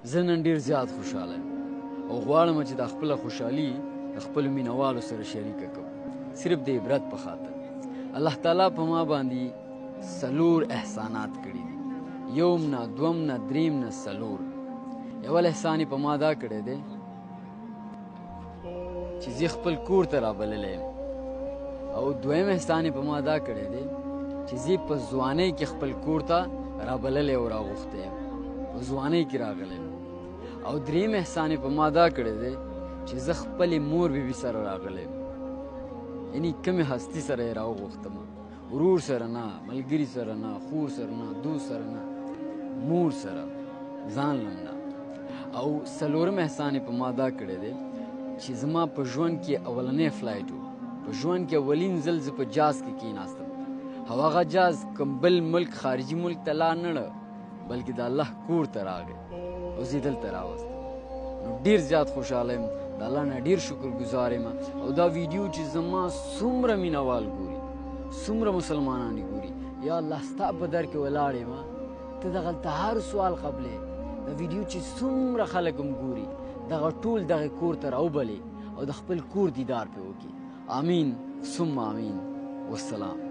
زه نن ډېر زیات خوشحاله یم او غواړم چې دا خپله خوشحالي د خپلو مینهوالو سره شریکه کړم، صرف د عبرت په خاطر. الله تعالی په ما باندې 4 احسانات کړي دي، یوم نه، دوم نه، دریم نه، 4. اول احسان یې په ما دا کړی دی چې زه خپل کور ته رابللی یم، او دویم احسان یې په ما دا کړی دی چې زه په ځوانۍ کې خپل کور ته رابللی او راغوښتی یم، په ځوانۍ کې راغلی یم. او دریم احسان یې په ما دا کړی دی چې زه خپلې مور بیبي سره راغلی یم، یعنې کمې هستي سره یې راوغوښتم، ورور سره نه، ملګري سره نه، خور سره نه، دوست سره نه، مور سره، ځان لم نه. او 4م احسان یې په ما دا کړی دی چې زما په ژوند کې اولنی فلایټ و، په ژوند کې اولین ځل زه په جاز کې کېناستم، او هغه جاز کوم بل ملک خارجي ملک ته لا نه بلکې د الله کور ته راغی او زه یې دلته راوستم. نو ډېر زیات خوشحاله یم، د الله نه ډېر شکرګزار یم. او دا ویډیو چې زما څومره مینهوال ګوري، څومره مسلمانان یې ګوري، یا الله ستا په در کې ولاړ یم، ته دغلته هر سوال قبلې. دا ویډیو چې څومره خلک هم ګوري، دغه ټول دغه کور ته راوبلې او د خپل کور دیدار پرې وکړي. آمین ثم آمین. والسلام.